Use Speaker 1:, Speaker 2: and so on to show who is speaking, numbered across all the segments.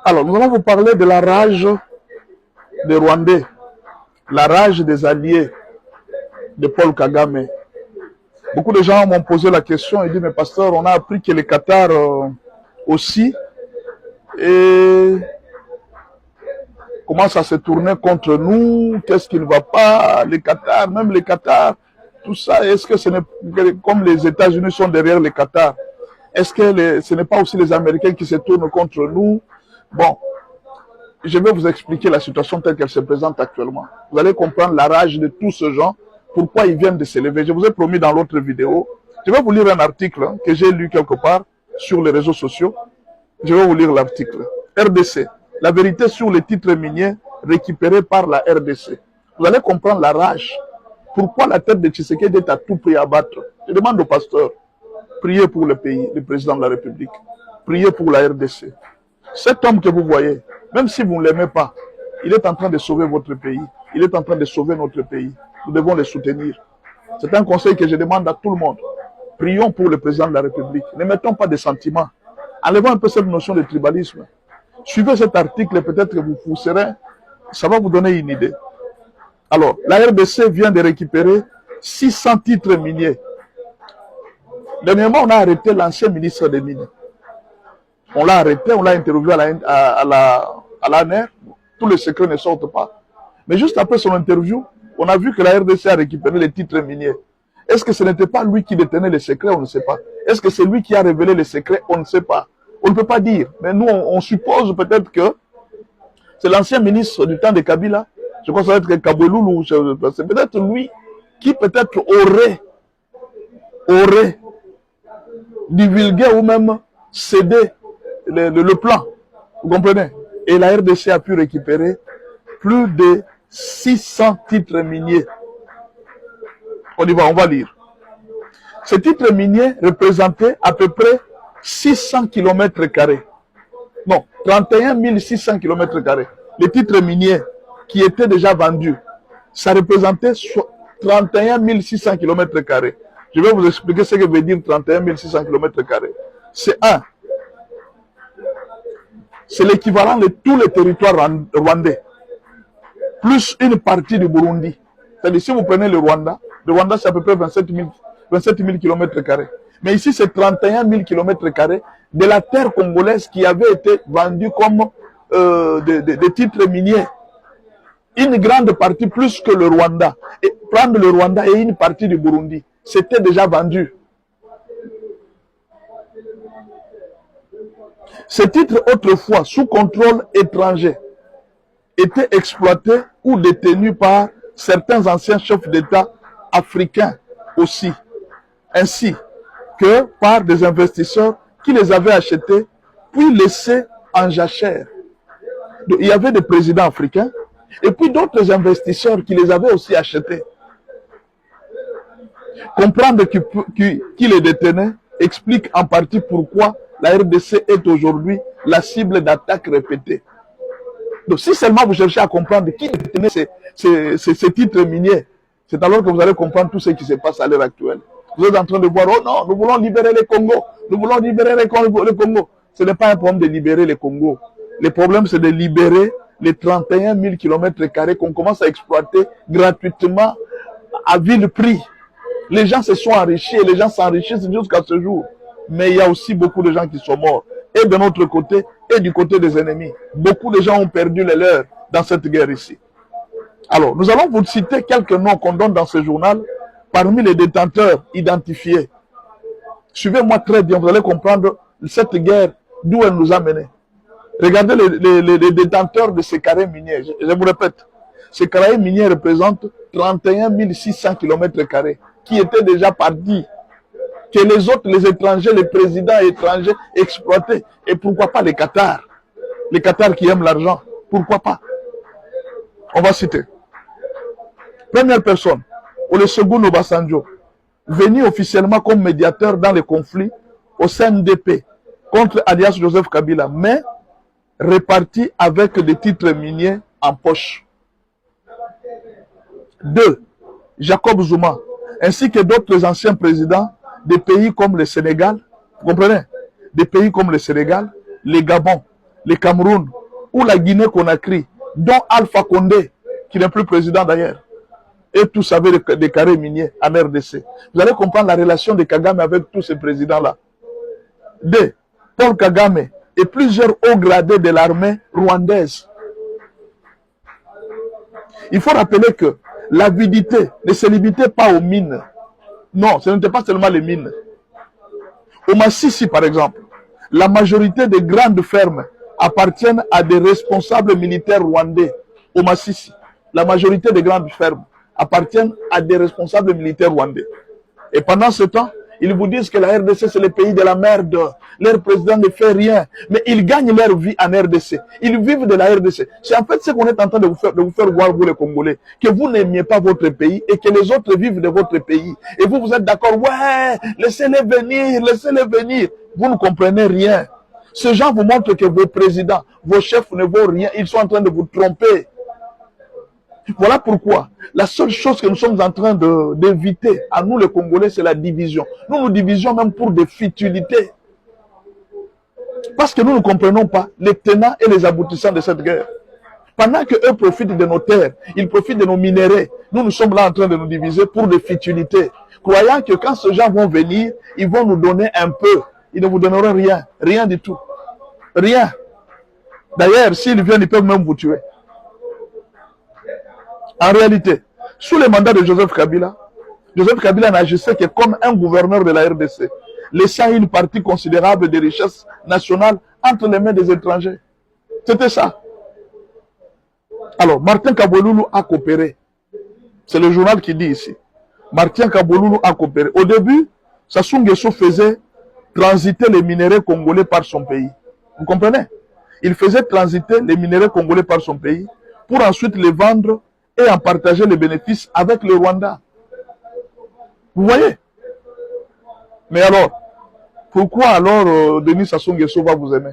Speaker 1: Alors, nous allons vous parler de la rage des Rwandais, la rage des alliés de Paul Kagame. Beaucoup de gens m'ont posé la question et dit, mais pasteur, on a appris que le Qatar aussi et commence à se tourner contre nous, qu'est-ce qui ne va pas, les Qatar, même les Qatar, tout ça, est-ce que ce n'est comme les États-Unis sont derrière les Qatar, est-ce que ce n'est pas aussi les Américains qui se tournent contre nous? Bon, je vais vous expliquer la situation telle qu'elle se présente actuellement. Vous allez comprendre la rage de tous ces gens, pourquoi ils viennent de s'élever. Je vous ai promis dans l'autre vidéo, je vais vous lire un article que j'ai lu quelque part sur les réseaux sociaux. Je vais vous lire l'article. RDC, la vérité sur les titres miniers récupérés par la RDC. Vous allez comprendre la rage. Pourquoi la tête de Tshisekedi est à tout prix à battre? Je demande au pasteur, priez pour le pays, le président de la République. Priez pour la RDC. Cet homme que vous voyez, même si vous ne l'aimez pas, il est en train de sauver votre pays. Il est en train de sauver notre pays. Nous devons le soutenir. C'est un conseil que je demande à tout le monde. Prions pour le président de la République. Ne mettons pas de sentiments. Enlevons un peu cette notion de tribalisme. Suivez cet article, peut-être que vous serez, ça va vous donner une idée. Alors, la RDC vient de récupérer 600 titres miniers. Dernièrement, on a arrêté l'ancien ministre des Mines. On l'a arrêté, on l'a interviewé à l'ANR. Tous les secrets ne sortent pas. Mais juste après son interview, on a vu que la RDC a récupéré les titres miniers. Est-ce que ce n'était pas lui qui détenait les secrets? On ne sait pas. Est-ce que c'est lui qui a révélé les secrets? On ne sait pas. On ne peut pas dire. Mais nous, on suppose peut-être que c'est l'ancien ministre du temps de Kabila. Je crois que ça va être Kaboulou. C'est peut-être lui qui peut-être aurait divulgué ou même cédé le plan. Vous comprenez? Et la RDC a pu récupérer plus de 600 titres miniers. On y va, on va lire. Ces titres miniers représentaient à peu près 600 km². Non, 31 600 km². Les titres miniers qui étaient déjà vendus, ça représentait 31 600 km². Je vais vous expliquer ce que veut dire 31 600 km². C'est l'équivalent de tous les territoires rwandais, plus une partie du Burundi. C'est-à-dire, si vous prenez le Rwanda c'est à peu près 27 000 km². Mais ici, c'est 31 000 km² de la terre congolaise qui avait été vendue comme des titres miniers. Une grande partie plus que le Rwanda. Et prendre le Rwanda et une partie du Burundi, c'était déjà vendu. Ces titres, autrefois, sous contrôle étranger, étaient exploités ou détenus par certains anciens chefs d'État africains aussi, ainsi que par des investisseurs qui les avaient achetés puis laissés en jachère. Donc, il y avait des présidents africains et puis d'autres investisseurs qui les avaient aussi achetés. Comprendre qui les détenait explique en partie pourquoi la RDC est aujourd'hui la cible d'attaques répétées. Donc si seulement vous cherchez à comprendre qui détenait ces titres miniers, c'est alors que vous allez comprendre tout ce qui se passe à l'heure actuelle. Vous êtes en train de voir, oh non, nous voulons libérer les Congos, nous voulons libérer les Congos. Ce n'est pas un problème de libérer les Congos. Le problème, c'est de libérer les 31 000 km² qu'on commence à exploiter gratuitement à vil prix. Les gens se sont enrichis et les gens s'enrichissent jusqu'à ce jour. Mais il y a aussi beaucoup de gens qui sont morts. Et de notre côté, et du côté des ennemis. Beaucoup de gens ont perdu les leurs dans cette guerre ici. Alors, nous allons vous citer quelques noms qu'on donne dans ce journal parmi les détenteurs identifiés. Suivez-moi très bien, vous allez comprendre cette guerre, d'où elle nous a menés. Regardez les détenteurs de ces carrés miniers. Je vous répète, ces carrés miniers représentent 31 600 km² qui étaient déjà partis. Que les autres, les étrangers, les présidents étrangers exploitaient. Et pourquoi pas les Qatar? Les Qatar qui aiment l'argent. Pourquoi pas? On va citer. Première personne, Olusegun Obasanjo, venu officiellement comme médiateur dans les conflits au CNDP contre alias Joseph Kabila, mais réparti avec des titres miniers en poche. 2. Jacob Zuma, ainsi que d'autres anciens présidents des pays comme le Sénégal, vous comprenez? Des pays comme le Sénégal, le Gabon, le Cameroun ou la Guinée-Conakry, dont Alpha Condé, qui n'est plus président d'ailleurs, et tous avaient des carrés miniers en RDC. Vous allez comprendre la relation de Kagame avec tous ces présidents-là. D. Paul Kagame et plusieurs hauts gradés de l'armée rwandaise. Il faut rappeler que l'avidité ne se limitait pas aux mines. Non, ce n'était pas seulement les mines. Au Massissi, par exemple, la majorité des grandes fermes appartiennent à des responsables militaires rwandais. Au Massissi, la majorité des grandes fermes appartiennent à des responsables militaires rwandais. Et pendant ce temps, ils vous disent que la RDC, c'est le pays de la merde. Leur président ne fait rien. Mais ils gagnent leur vie en RDC. Ils vivent de la RDC. C'est en fait ce qu'on est en train de vous faire voir, vous les Congolais, que vous n'aimiez pas votre pays et que les autres vivent de votre pays. Et vous, vous êtes d'accord, ouais, laissez-les venir, laissez-les venir. Vous ne comprenez rien. Ces gens vous montrent que vos présidents, vos chefs ne vaut rien. Ils sont en train de vous tromper. Voilà pourquoi la seule chose que nous sommes en train d'éviter, à nous les Congolais, c'est la division. Nous nous divisions même pour des futilités. Parce que nous ne comprenons pas les tenants et les aboutissants de cette guerre. Pendant qu'eux profitent de nos terres, ils profitent de nos minéraux, nous sommes là en train de nous diviser pour des futilités. Croyant que quand ces gens vont venir, ils vont nous donner un peu. Ils ne vous donneront rien, rien du tout. Rien. D'ailleurs, s'ils viennent, ils peuvent même vous tuer. En réalité, sous le mandat de Joseph Kabila n'agissait que comme un gouverneur de la RDC, laissant une partie considérable des richesses nationales entre les mains des étrangers. C'était ça. Alors, Martin Kabouloulou a coopéré. C'est le journal qui dit ici. Martin Kabouloulou a coopéré. Au début, Sassou Nguesso faisait transiter les minéraux congolais par son pays. Vous comprenez? Il faisait transiter les minéraux congolais par son pays pour ensuite les vendre et en partager les bénéfices avec le Rwanda. Vous voyez? Mais alors, pourquoi alors Denis Sassou Nguesso va vous aimer?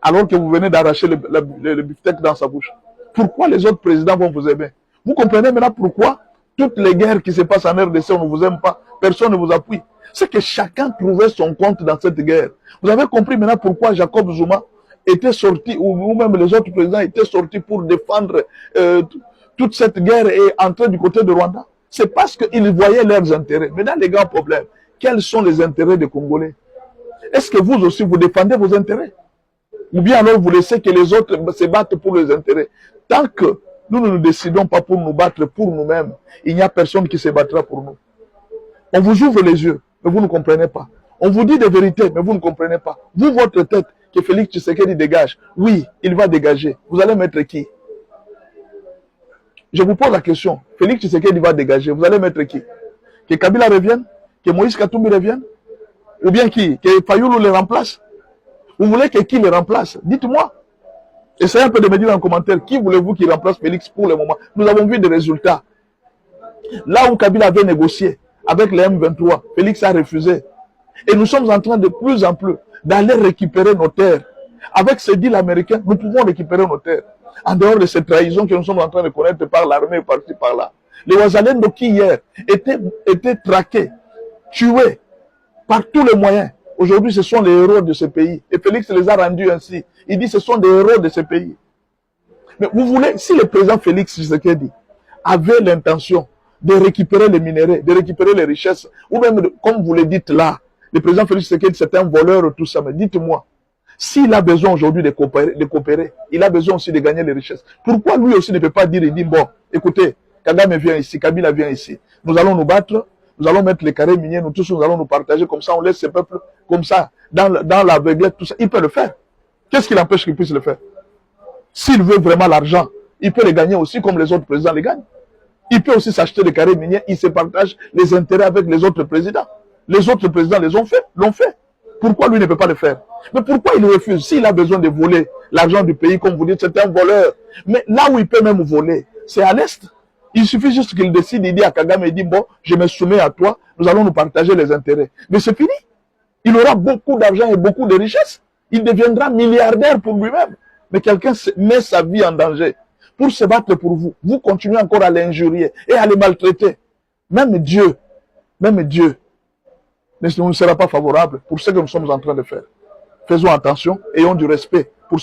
Speaker 1: Alors que vous venez d'arracher le beefsteak dans sa bouche. Pourquoi les autres présidents vont vous aimer? Vous comprenez maintenant pourquoi toutes les guerres qui se passent en RDC, on ne vous aime pas, personne ne vous appuie. C'est que chacun trouvait son compte dans cette guerre. Vous avez compris maintenant pourquoi Jacob Zuma était sorti, ou même les autres présidents étaient sortis pour défendre toute cette guerre et entrer du côté de Rwanda? C'est parce qu'ils voyaient leurs intérêts. Maintenant, les grands problèmes, quels sont les intérêts des Congolais? Est-ce que vous aussi, vous défendez vos intérêts? Ou bien alors vous laissez que les autres se battent pour les intérêts? Tant que nous ne nous décidons pas pour nous battre pour nous-mêmes, il n'y a personne qui se battra pour nous. On vous ouvre les yeux, mais vous ne comprenez pas. On vous dit des vérités, mais vous ne comprenez pas. Vous, votre tête, que Félix Tshisekedi dégage, oui, il va dégager. Vous allez mettre qui? Je vous pose la question. Félix Tshisekedi va dégager. Vous allez mettre qui? Que Kabila revienne? Que Moïse Katumbi revienne? Ou bien qui? Que Fayoulou le remplace? Vous voulez que qui le remplace? Dites-moi. Essayez un peu de me dire en commentaire, qui voulez-vous qui remplace Félix pour le moment? Nous avons vu des résultats. Là où Kabila avait négocié avec les M23, Félix a refusé. Et nous sommes en train de plus en plus d'aller récupérer nos terres. Avec ces deals américains, nous pouvons récupérer nos terres. En dehors de ces trahisons que nous sommes en train de connaître par l'armée et par-ci, par-là. Les Ouazalendo qui hier étaient traqués, tués par tous les moyens. Aujourd'hui, ce sont les héros de ce pays. Et Félix les a rendus ainsi. Il dit ce sont des héros de ce pays. Mais vous voulez, si le président Félix Tshisekedi avait l'intention de récupérer les minéraux, de récupérer les richesses, ou même, comme vous le dites là, le président Félix Tshisekedi c'est un voleur, tout ça, mais dites-moi, s'il a besoin aujourd'hui de coopérer, il a besoin aussi de gagner les richesses. Pourquoi lui aussi ne peut pas dire, il dit, bon, écoutez, Kagame vient ici, Kabila vient ici, nous allons nous battre, nous allons mettre les carrés miniers, nous tous, nous allons nous partager, comme ça, on laisse ces peuples, comme ça, dans l'aveuglette, tout ça. Il peut le faire. Qu'est-ce qui l'empêche qu'il puisse le faire? S'il veut vraiment l'argent, il peut les gagner aussi comme les autres présidents les gagnent. Il peut aussi s'acheter des carrés miniers, il se partage les intérêts avec les autres présidents. Les autres présidents les ont fait, l'ont fait. Pourquoi lui ne peut pas le faire? Mais pourquoi il refuse? S'il a besoin de voler l'argent du pays, comme vous dites, c'est un voleur. Mais là où il peut même voler, c'est à l'Est. Il suffit juste qu'il décide, il dit à Kagame, il dit, bon, je me soumets à toi, nous allons nous partager les intérêts. Mais c'est fini. Il aura beaucoup d'argent et beaucoup de richesses. Il deviendra milliardaire pour lui-même. Mais quelqu'un met sa vie en danger pour se battre pour vous. Vous continuez encore à l'injurier et à le maltraiter. Même Dieu ne sera pas favorable pour ce que nous sommes en train de faire. Faisons attention, ayons du respect pour